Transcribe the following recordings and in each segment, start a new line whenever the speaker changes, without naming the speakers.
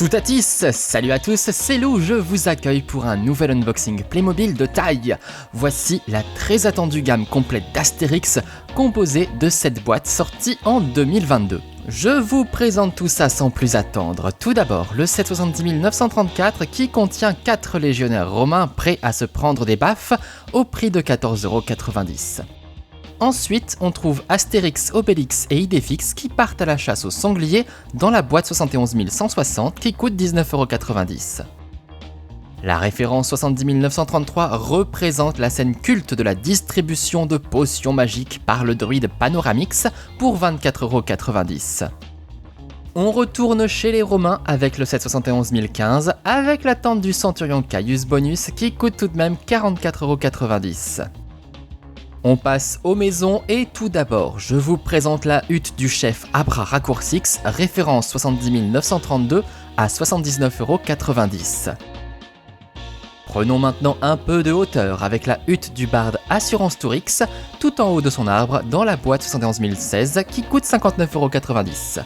Toutatis, salut à tous, c'est Lou, je vous accueille pour un nouvel unboxing Playmobil de taille. Voici la très attendue gamme complète d'Astérix, composée de 7 boîtes sorties en 2022. Je vous présente tout ça sans plus attendre. Tout d'abord, le set 70 934 qui contient 4 légionnaires romains prêts à se prendre des baffes au prix de 14,90 €. Ensuite, on trouve Astérix, Obélix et Idéfix qui partent à la chasse aux sangliers dans la boîte 71 160 qui coûte 19,90 €. La référence 70 933 représente la scène culte de la distribution de potions magiques par le druide Panoramix pour 24,90 €. On retourne chez les Romains avec le set 71 015 avec la tente du Centurion Caius Bonus qui coûte tout de même 44,90 €. On passe aux maisons et tout d'abord, je vous présente la hutte du chef Abra Raccourcix, référence 70 932 à 79,90 €. Prenons maintenant un peu de hauteur avec la hutte du barde Assurance Tourix, tout en haut de son arbre dans la boîte 71 016 qui coûte 59,90 €.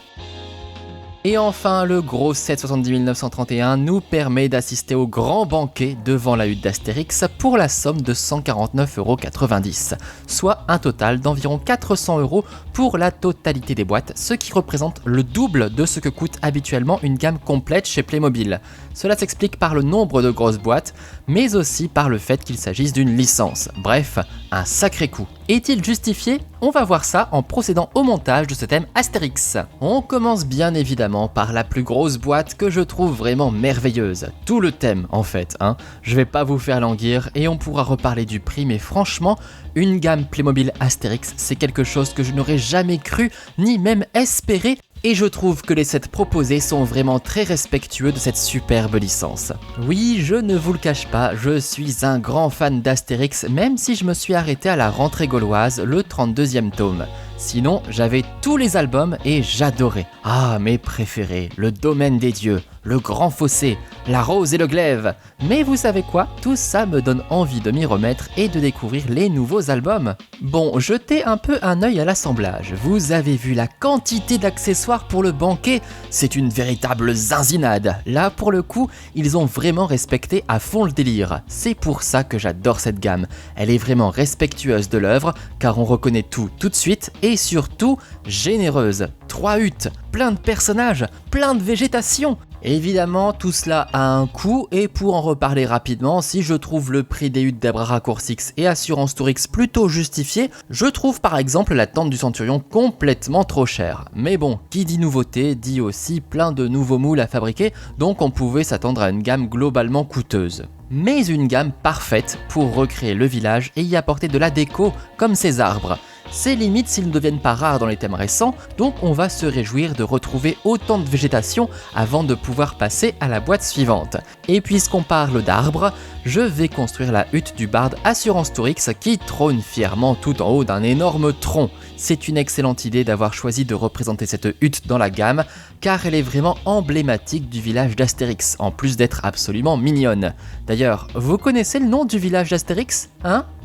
Et enfin, le gros set 70 931 nous permet d'assister au grand banquet devant la hutte d'Astérix pour la somme de 149,90 €, soit un total d'environ 400 € pour la totalité des boîtes, ce qui représente le double de ce que coûte habituellement une gamme complète chez Playmobil. Cela s'explique par le nombre de grosses boîtes, mais aussi par le fait qu'il s'agisse d'une licence. Bref, un sacré coup. Est-il justifié ? On va voir ça en procédant au montage de ce thème Astérix. On commence bien évidemment par la plus grosse boîte que je trouve vraiment merveilleuse. Tout le thème en fait, Je vais pas vous faire languir et on pourra reparler du prix, mais franchement, une gamme Playmobil Astérix, c'est quelque chose que je n'aurais jamais cru ni même espéré. Et je trouve que les sets proposés sont vraiment très respectueux de cette superbe licence. Oui, je ne vous le cache pas, je suis un grand fan d'Astérix, même si je me suis arrêté à la rentrée gauloise, le 32e tome. Sinon, j'avais tous les albums et j'adorais. Ah, mes préférés, le domaine des dieux, le grand fossé, la rose et le glaive. Mais vous savez quoi ? Tout ça me donne envie de m'y remettre et de découvrir les nouveaux albums. Bon, jetez un peu un œil à l'assemblage. Vous avez vu la quantité d'accessoires pour le banquet ? C'est une véritable zinzinade. Là, pour le coup, ils ont vraiment respecté à fond le délire. C'est pour ça que j'adore cette gamme. Elle est vraiment respectueuse de l'œuvre, car on reconnaît tout de suite et surtout généreuse. 3 huttes, plein de personnages, plein de végétation. Évidemment, tout cela a un coût et pour en reparler rapidement, si je trouve le prix des huttes d'Abra Raccourcix et Assurance Tourix plutôt justifié, je trouve par exemple la tente du Centurion complètement trop chère. Mais bon, qui dit nouveauté dit aussi plein de nouveaux moules à fabriquer, donc on pouvait s'attendre à une gamme globalement coûteuse. Mais une gamme parfaite pour recréer le village et y apporter de la déco, comme ces arbres. C'est limite s'ils ne deviennent pas rares dans les thèmes récents, donc on va se réjouir de retrouver autant de végétation avant de pouvoir passer à la boîte suivante. Et puisqu'on parle d'arbres, je vais construire la hutte du barde Assurance Tourix qui trône fièrement tout en haut d'un énorme tronc. C'est une excellente idée d'avoir choisi de représenter cette hutte dans la gamme, car elle est vraiment emblématique du village d'Astérix, en plus d'être absolument mignonne. D'ailleurs, vous connaissez le nom du village d'Astérix ?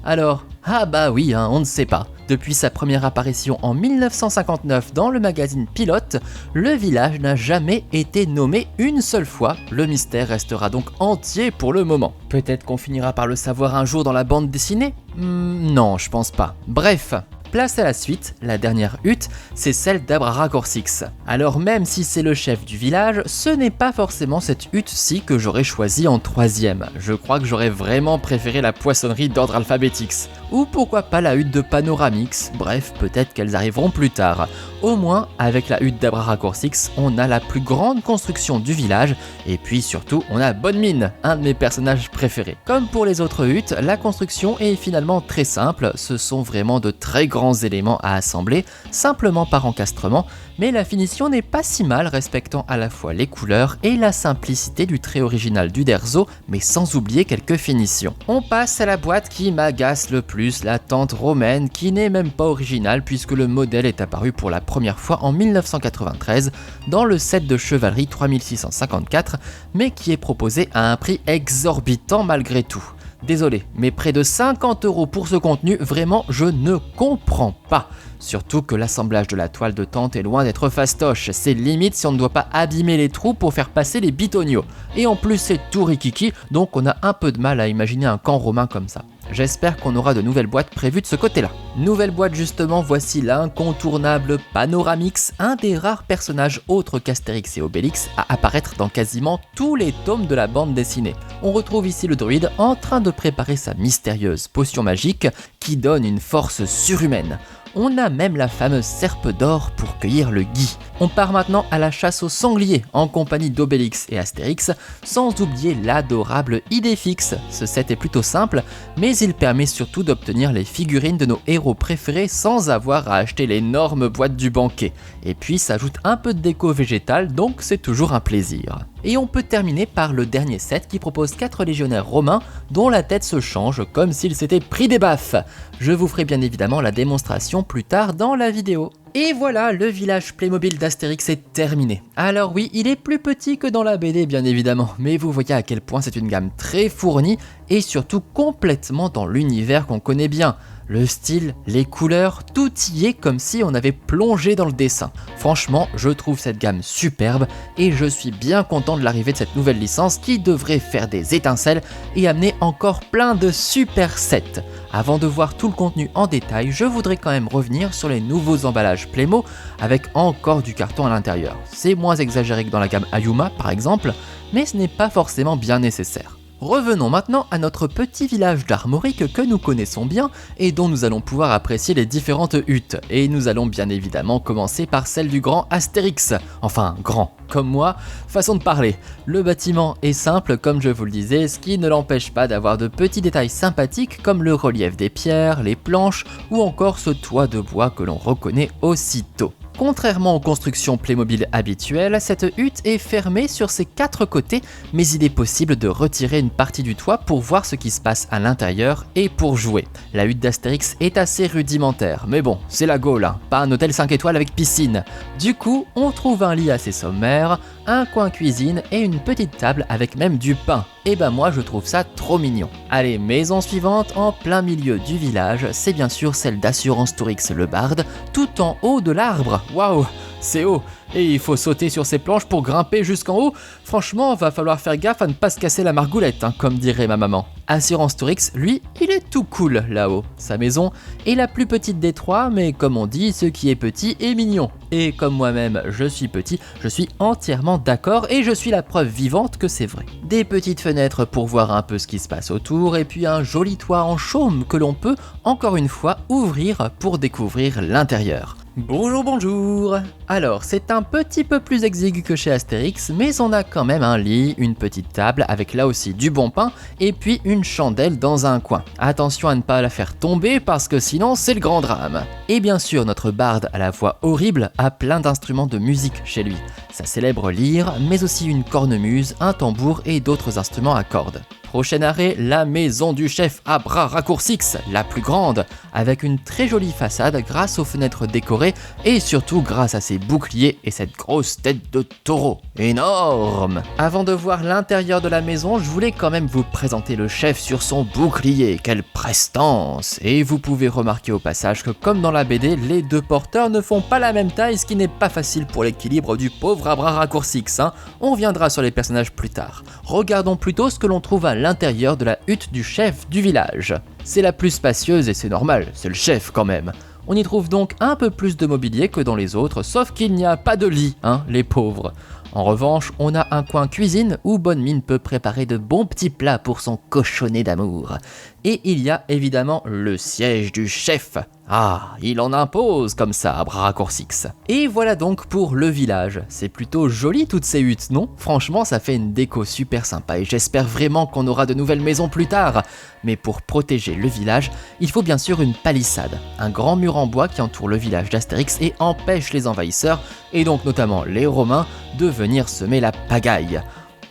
Alors ? Ah bah oui, on ne sait pas. Depuis sa première apparition en 1959 dans le magazine Pilote, le village n'a jamais été nommé une seule fois. Le mystère restera donc entier pour le moment. Peut-être qu'on finira par le savoir un jour dans la bande dessinée ? Non, je pense pas. Bref. Place à la suite, la dernière hutte, c'est celle d'Abra Raccourcix. Alors même si c'est le chef du village, ce n'est pas forcément cette hutte-ci que j'aurais choisie en 3e. Je crois que j'aurais vraiment préféré la poissonnerie d'ordre Alphabetix. Ou pourquoi pas la hutte de Panoramix, bref, peut-être qu'elles arriveront plus tard. Au moins, avec la hutte d'Abra Raccourcix, on a la plus grande construction du village, et puis surtout, on a Bonne Mine, un de mes personnages préférés. Comme pour les autres huttes, la construction est finalement très simple, ce sont vraiment de très grands éléments à assembler, simplement par encastrement, mais la finition n'est pas si mal, respectant à la fois les couleurs et la simplicité du trait original du Derzo, mais sans oublier quelques finitions. On passe à la boîte qui m'agace le plus, la tente romaine, qui n'est même pas originale puisque le modèle est apparu pour la première fois en 1993 dans le set de chevalerie 3654, mais qui est proposé à un prix exorbitant malgré tout. Désolé, mais près de 50 € pour ce contenu, vraiment je ne comprends pas. Surtout que l'assemblage de la toile de tente est loin d'être fastoche, c'est limite si on ne doit pas abîmer les trous pour faire passer les bitonios. Et en plus c'est tout rikiki, donc on a un peu de mal à imaginer un camp romain comme ça. J'espère qu'on aura de nouvelles boîtes prévues de ce côté-là. Nouvelle boîte justement, voici l'incontournable Panoramix, un des rares personnages autres qu'Astérix et Obélix à apparaître dans quasiment tous les tomes de la bande dessinée. On retrouve ici le druide en train de préparer sa mystérieuse potion magique qui donne une force surhumaine. On a même la fameuse serpe d'or pour cueillir le gui. On part maintenant à la chasse aux sangliers en compagnie d'Obélix et Astérix, sans oublier l'adorable Idéfix. Ce set est plutôt simple, mais il permet surtout d'obtenir les figurines de nos héros préférés sans avoir à acheter l'énorme boîte du banquet. Et puis s'ajoute un peu de déco végétale, donc c'est toujours un plaisir. Et on peut terminer par le dernier set qui propose 4 légionnaires romains dont la tête se change comme s'ils s'étaient pris des baffes. Je vous ferai bien évidemment la démonstration plus tard dans la vidéo. Et voilà, le village Playmobil d'Astérix est terminé. Alors oui, il est plus petit que dans la BD bien évidemment, mais vous voyez à quel point c'est une gamme très fournie et surtout complètement dans l'univers qu'on connaît bien. Le style, les couleurs, tout y est comme si on avait plongé dans le dessin. Franchement, je trouve cette gamme superbe et je suis bien content de l'arrivée de cette nouvelle licence qui devrait faire des étincelles et amener encore plein de super sets. Avant de voir tout le contenu en détail, je voudrais quand même revenir sur les nouveaux emballages Playmo avec encore du carton à l'intérieur. C'est moins exagéré que dans la gamme Ayuma par exemple, mais ce n'est pas forcément bien nécessaire. Revenons maintenant à notre petit village d'Armorique que nous connaissons bien et dont nous allons pouvoir apprécier les différentes huttes. Et nous allons bien évidemment commencer par celle du grand Astérix. Enfin, grand, comme moi, façon de parler. Le bâtiment est simple comme je vous le disais, ce qui ne l'empêche pas d'avoir de petits détails sympathiques comme le relief des pierres, les planches ou encore ce toit de bois que l'on reconnaît aussitôt. Contrairement aux constructions Playmobil habituelles, cette hutte est fermée sur ses 4 côtés, mais il est possible de retirer une partie du toit pour voir ce qui se passe à l'intérieur et pour jouer. La hutte d'Astérix est assez rudimentaire, mais bon, c'est la Gaule, hein, pas un hôtel 5 étoiles avec piscine. Du coup, on trouve un lit assez sommaire, un coin cuisine et une petite table avec même du pain. Et ben moi je trouve ça trop mignon. Allez, maison suivante en plein milieu du village, c'est bien sûr celle d'Assurance Tourix le barde, tout en haut de l'arbre. Waouh, c'est haut et il faut sauter sur ces planches pour grimper jusqu'en haut. Franchement, va falloir faire gaffe à ne pas se casser la margoulette, hein, comme dirait ma maman. Assurance Tourix, lui, il est tout cool là-haut. Sa maison est la plus petite des trois, mais comme on dit, ce qui est petit est mignon. Et comme moi-même, je suis petit, je suis entièrement d'accord et je suis la preuve vivante que c'est vrai. Des petites fenêtres pour voir un peu ce qui se passe autour et puis un joli toit en chaume que l'on peut, encore une fois, ouvrir pour découvrir l'intérieur. Bonjour, bonjour. Alors, c'est un petit peu plus exigu que chez Astérix, mais on a quand même un lit, une petite table avec là aussi du bon pain et puis une chandelle dans un coin. Attention à ne pas la faire tomber parce que sinon c'est le grand drame. Et bien sûr, notre barde à la voix horrible a plein d'instruments de musique chez lui. Sa célèbre lyre, mais aussi une cornemuse, un tambour et d'autres instruments à cordes. Prochain arrêt, la maison du chef à bras raccourcix, la plus grande, avec une très jolie façade grâce aux fenêtres décorées et surtout grâce à ses boucliers et cette grosse tête de taureau. Énorme! Avant de voir l'intérieur de la maison, je voulais quand même vous présenter le chef sur son bouclier, quelle prestance! Et vous pouvez remarquer au passage que comme dans la BD, les deux porteurs ne font pas la même taille, ce qui n'est pas facile pour l'équilibre du pauvre à bras raccourcix, hein. On reviendra sur les personnages plus tard. Regardons plutôt ce que l'on trouve à l'intérieur de la hutte du chef du village. C'est la plus spacieuse et c'est normal, c'est le chef quand même. On y trouve donc un peu plus de mobilier que dans les autres, sauf qu'il n'y a pas de lit, hein, les pauvres. En revanche, on a un coin cuisine où Bonne Mine peut préparer de bons petits plats pour son cochonnet d'amour. Et il y a évidemment le siège du chef. Ah, il en impose comme ça à bras raccourcix. Et voilà donc pour le village. C'est plutôt joli toutes ces huttes, non? Franchement, ça fait une déco super sympa et j'espère vraiment qu'on aura de nouvelles maisons plus tard. Mais pour protéger le village, il faut bien sûr une palissade, un grand mur en bois qui entoure le village d'Astérix et empêche les envahisseurs, et donc notamment les Romains, de venir semer la pagaille.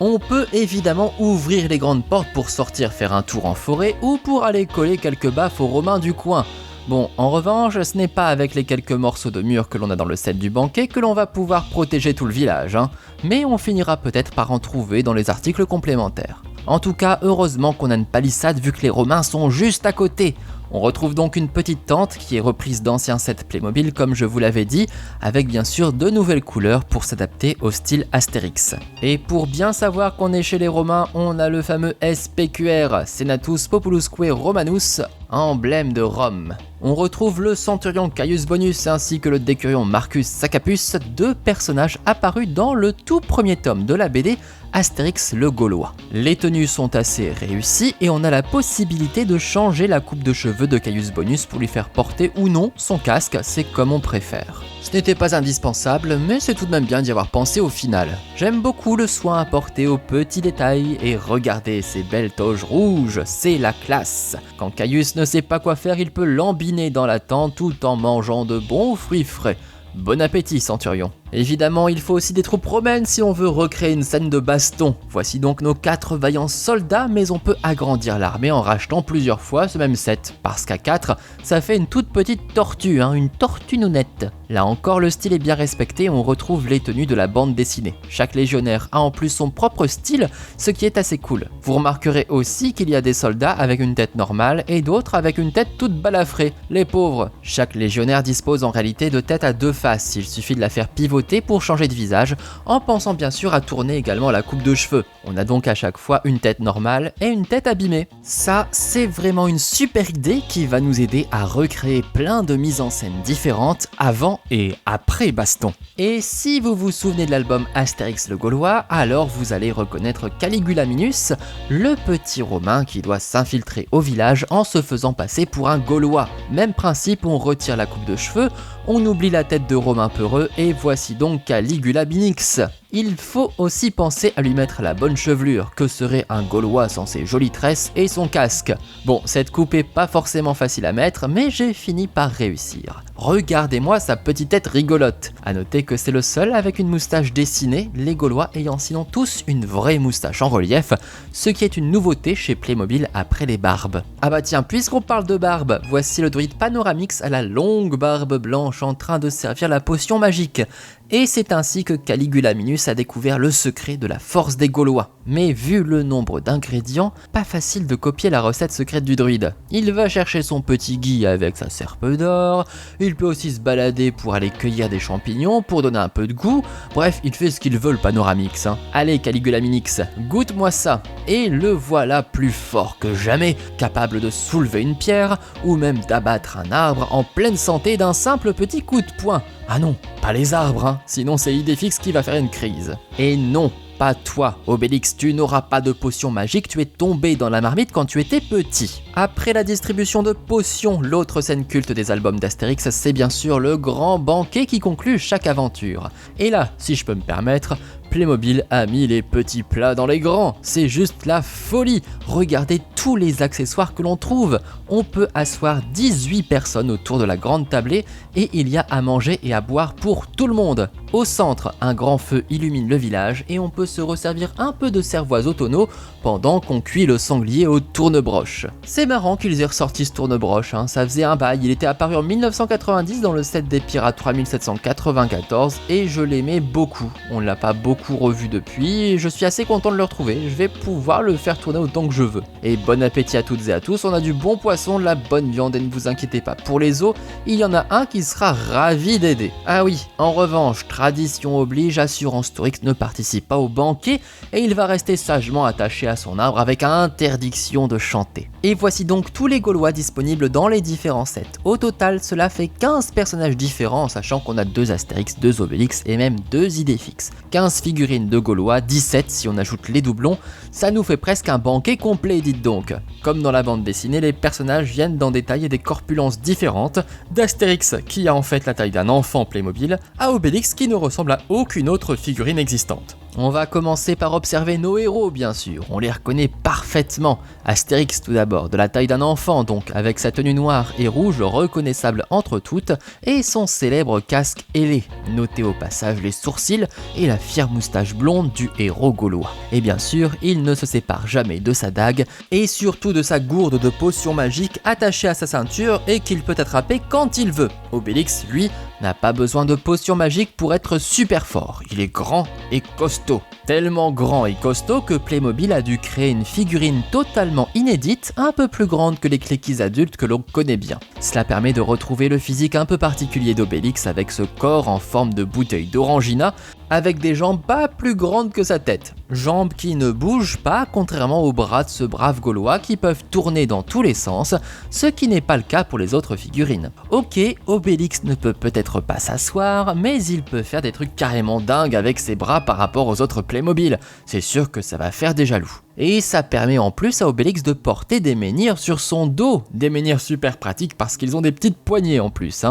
On peut évidemment ouvrir les grandes portes pour sortir faire un tour en forêt ou pour aller coller quelques baffes aux Romains du coin. Bon, en revanche, ce n'est pas avec les quelques morceaux de mur que l'on a dans le set du banquet que l'on va pouvoir protéger tout le village, hein. Mais on finira peut-être par en trouver dans les articles complémentaires. En tout cas, heureusement qu'on a une palissade vu que les Romains sont juste à côté. On retrouve donc une petite tente qui est reprise d'anciens sets Playmobil comme je vous l'avais dit, avec bien sûr de nouvelles couleurs pour s'adapter au style Astérix. Et pour bien savoir qu'on est chez les Romains, on a le fameux SPQR, Senatus Populusque Romanus, emblème de Rome. On retrouve le centurion Caius Bonus ainsi que le décurion Marcus Saccapus, deux personnages apparus dans le tout premier tome de la BD Astérix le Gaulois. Les tenues sont assez réussies et on a la possibilité de changer la coupe de cheveux de Caius Bonus pour lui faire porter ou non son casque, c'est comme on préfère. Ce n'était pas indispensable, mais c'est tout de même bien d'y avoir pensé au final. J'aime beaucoup le soin apporté aux petits détails et regardez ces belles toges rouges, c'est la classe. Quand Caius ne sait pas quoi faire, il peut l'embiner dans la tente tout en mangeant de bons fruits frais. Bon appétit, centurion. Évidemment, il faut aussi des troupes romaines si on veut recréer une scène de baston. Voici donc nos 4 vaillants soldats, mais on peut agrandir l'armée en rachetant plusieurs fois ce même set. Parce qu'à 4, ça fait une toute petite tortue, une tortue nounette. Là encore, le style est bien respecté, on retrouve les tenues de la bande dessinée. Chaque légionnaire a en plus son propre style, ce qui est assez cool. Vous remarquerez aussi qu'il y a des soldats avec une tête normale et d'autres avec une tête toute balafrée. Les pauvres. Chaque légionnaire dispose en réalité de tête à 2 faces, il suffit de la faire pivoter pour changer de visage, en pensant bien sûr à tourner également la coupe de cheveux. On a donc à chaque fois une tête normale et une tête abîmée. Ça, c'est vraiment une super idée qui va nous aider à recréer plein de mises en scène différentes avant et après baston. Et si vous vous souvenez de l'album Astérix le Gaulois, alors vous allez reconnaître Caligula Minus, le petit Romain qui doit s'infiltrer au village en se faisant passer pour un Gaulois. Même principe, on retire la coupe de cheveux, on oublie la tête de Romain peureux et voici donc Caligula Minix. Il faut aussi penser à lui mettre la bonne chevelure, que serait un Gaulois sans ses jolies tresses et son casque. Bon, cette coupe est pas forcément facile à mettre, mais j'ai fini par réussir. Regardez-moi sa petite tête rigolote. A noter que c'est le seul avec une moustache dessinée, les Gaulois ayant sinon tous une vraie moustache en relief, ce qui est une nouveauté chez Playmobil après les barbes. Ah bah tiens, puisqu'on parle de barbe, voici le druide Panoramix à la longue barbe blanche en train de servir la potion magique. Et c'est ainsi que Caligula Minus a découvert le secret de la force des Gaulois. Mais vu le nombre d'ingrédients, pas facile de copier la recette secrète du druide. Il va chercher son petit Guy avec sa serpe d'or, il peut aussi se balader pour aller cueillir des champignons pour donner un peu de goût, bref, il fait ce qu'il veut le Panoramix. Allez Caligula Minix, goûte-moi ça. Et le voilà plus fort que jamais, capable de soulever une pierre ou même d'abattre un arbre en pleine santé d'un simple petit coup de poing. Ah non, pas les arbres, sinon c'est Idéfix qui va faire une crise. Et non, pas toi, Obélix, tu n'auras pas de potion magique, tu es tombé dans la marmite quand tu étais petit. Après la distribution de potions, l'autre scène culte des albums d'Astérix, c'est bien sûr le grand banquet qui conclut chaque aventure. Et là, si je peux me permettre, Playmobil a mis les petits plats dans les grands, c'est juste la folie. Regardez tous les accessoires que l'on trouve. On peut asseoir 18 personnes autour de la grande tablée et il y a à manger et à boire pour tout le monde. Au centre, un grand feu illumine le village et on peut se resservir un peu de cervoise au tonneau pendant qu'on cuit le sanglier au tourne-broche. C'est marrant qu'ils aient ressorti ce tourne-broche, ça faisait un bail, il était apparu en 1990 dans le set des Pirates 3794 et je l'aimais beaucoup. On l'a pas beaucoup revu depuis et je suis assez content de le retrouver, je vais pouvoir le faire tourner autant que je veux. Et bon appétit à toutes et à tous, on a du bon poisson, de la bonne viande et ne vous inquiétez pas, pour les os, il y en a un qui sera ravi d'aider. Ah oui, en revanche, tradition oblige, Assurance Tourix ne participe pas au banquet et il va rester sagement attaché à son arbre avec interdiction de chanter. Et voici donc tous les Gaulois disponibles dans les différents sets. Au total, cela fait 15 personnages différents, sachant qu'on a 2 Astérix, 2 Obélix et même 2 Idéfix. 15 figurines de Gaulois, 17 si on ajoute les doublons, ça nous fait presque un banquet complet, dites donc. Comme dans la bande dessinée, les personnages viennent dans des tailles et des corpulences différentes, d'Astérix qui a en fait la taille d'un enfant Playmobil, à Obélix qui ne ressemble à aucune autre figurine existante. On va commencer par observer nos héros bien sûr, on les reconnaît parfaitement. Astérix tout d'abord, de la taille d'un enfant donc, avec sa tenue noire et rouge reconnaissable entre toutes, et son célèbre casque ailé. Notez au passage les sourcils et la fière moustache blonde du héros gaulois. Et bien sûr, il ne se sépare jamais de sa dague, et surtout de sa gourde de potions magiques attachée à sa ceinture et qu'il peut attraper quand il veut. Obélix, lui, n'a pas besoin de potions magiques pour être super fort. Il est grand et costaud. Tellement grand et costaud que Playmobil a dû créer une figurine totalement inédite, un peu plus grande que les Cléquys adultes que l'on connaît bien. Cela permet de retrouver le physique un peu particulier d'Obélix avec ce corps en forme de bouteille d'orangina, avec des jambes pas plus grandes que sa tête. Jambes qui ne bougent pas, contrairement aux bras de ce brave Gaulois qui peuvent tourner dans tous les sens, ce qui n'est pas le cas pour les autres figurines. Ok, Obélix ne peut peut-être pas s'asseoir, mais il peut faire des trucs carrément dingues avec ses bras par rapport aux autres Playmobil. C'est sûr que ça va faire des jaloux. Et ça permet en plus à Obélix de porter des menhirs sur son dos. Des menhirs super pratiques parce qu'ils ont des petites poignées en plus.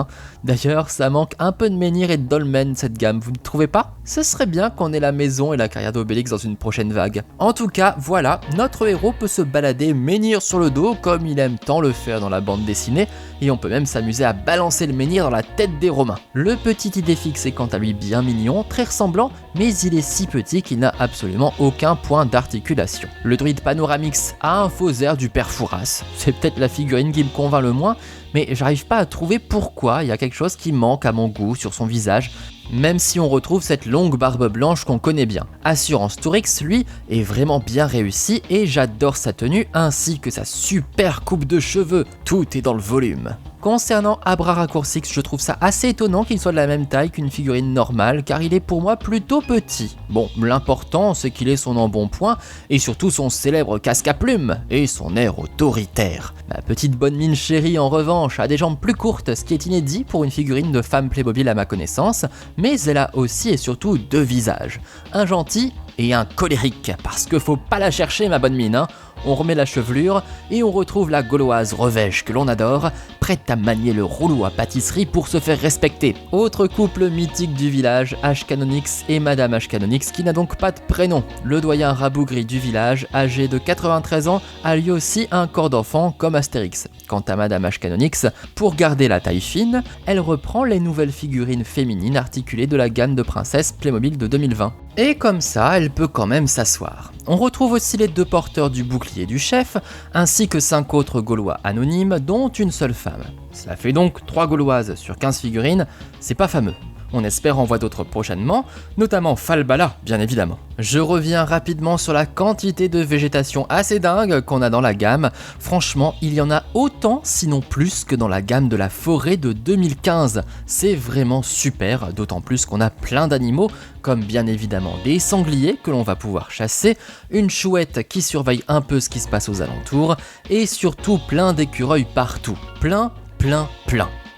D'ailleurs, ça manque un peu de menhirs et de dolmens cette gamme, vous ne trouvez pas? Ce serait bien qu'on ait la maison et la carrière d'Obélix dans une prochaine vague. En tout cas, voilà, notre héros peut se balader menhir sur le dos comme il aime tant le faire dans la bande dessinée, et on peut même s'amuser à balancer le menhir dans la tête des Romains. Le petit Idéfix est quant à lui bien mignon, très ressemblant, mais il est si petit qu'il n'a absolument aucun point d'articulation. Le druide Panoramix a un faux air du père Fouras, c'est peut-être la figurine qui me convainc le moins, mais j'arrive pas à trouver pourquoi il y a quelque chose qui manque à mon goût sur son visage, même si on retrouve cette longue barbe blanche qu'on connaît bien. Assurance Tourix, lui, est vraiment bien réussi et j'adore sa tenue ainsi que sa super coupe de cheveux, tout est dans le volume. Concernant Abraracoursix, je trouve ça assez étonnant qu'il soit de la même taille qu'une figurine normale car il est pour moi plutôt petit. Bon, l'important c'est qu'il ait son embonpoint et surtout son célèbre casque à plumes et son air autoritaire. Ma petite bonne mine chérie en revanche a des jambes plus courtes, ce qui est inédit pour une figurine de femme Playmobil à ma connaissance, mais elle a aussi et surtout deux visages, un gentil et un colérique, parce que faut pas la chercher ma bonne mine, On remet la chevelure et on retrouve la gauloise revêche que l'on adore, prête à manier le rouleau à pâtisserie pour se faire respecter. Autre couple mythique du village, Ashcanonix et Madame Ashcanonix, qui n'a donc pas de prénom. Le doyen rabougri du village, âgé de 93 ans, a lui aussi un corps d'enfant comme Astérix. Quant à Madame Ashcanonix, pour garder la taille fine, elle reprend les nouvelles figurines féminines articulées de la gamme de princesses Playmobil de 2020. Et comme ça, elle peut quand même s'asseoir. On retrouve aussi les deux porteurs du bouclier du chef, ainsi que 5 autres Gaulois anonymes, dont une seule femme. Cela fait donc 3 Gauloises sur 15 figurines, c'est pas fameux. On espère en voir d'autres prochainement, notamment Falbala, bien évidemment. Je reviens rapidement sur la quantité de végétation assez dingue qu'on a dans la gamme. Franchement, il y en a autant, sinon plus, que dans la gamme de la forêt de 2015. C'est vraiment super, d'autant plus qu'on a plein d'animaux, comme bien évidemment des sangliers que l'on va pouvoir chasser, une chouette qui surveille un peu ce qui se passe aux alentours, et surtout plein d'écureuils partout. Plein.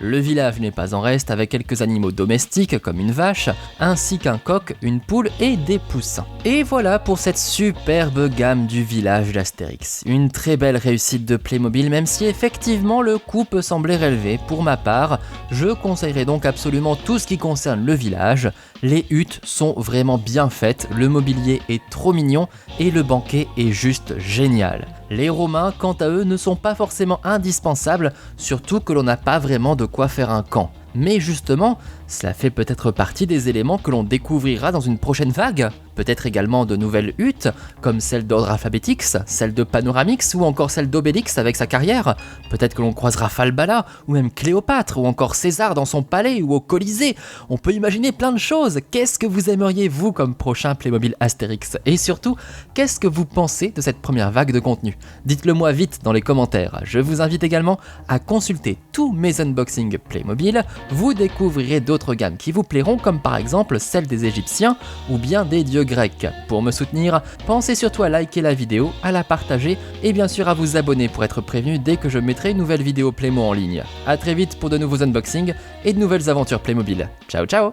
Le village n'est pas en reste avec quelques animaux domestiques comme une vache, ainsi qu'un coq, une poule et des poussins. Et voilà pour cette superbe gamme du village d'Astérix. Une très belle réussite de Playmobil, même si effectivement le coût peut sembler élevé. Pour ma part, je conseillerais donc absolument tout ce qui concerne le village. Les huttes sont vraiment bien faites, le mobilier est trop mignon et le banquet est juste génial. Les Romains, quant à eux, ne sont pas forcément indispensables, surtout que l'on n'a pas vraiment de quoi faire un camp. Mais justement, cela fait peut-être partie des éléments que l'on découvrira dans une prochaine vague. Peut-être également de nouvelles huttes, comme celle d'Ordre Alphabetix, celle de Panoramix ou encore celle d'Obélix avec sa carrière. Peut-être que l'on croisera Falbala, ou même Cléopâtre, ou encore César dans son palais ou au Colisée. On peut imaginer plein de choses. Qu'est-ce que vous aimeriez vous comme prochain Playmobil Astérix? Et surtout, qu'est-ce que vous pensez de cette première vague de contenu? Dites-le moi vite dans les commentaires. Je vous invite également à consulter tous mes unboxings Playmobil. Vous découvrirez d'autres gammes qui vous plairont, comme par exemple celle des Égyptiens ou bien des dieux grecs. Pour me soutenir, pensez surtout à liker la vidéo, à la partager et bien sûr à vous abonner pour être prévenu dès que je mettrai une nouvelle vidéo Playmo en ligne. A très vite pour de nouveaux unboxings et de nouvelles aventures Playmobil. Ciao ciao!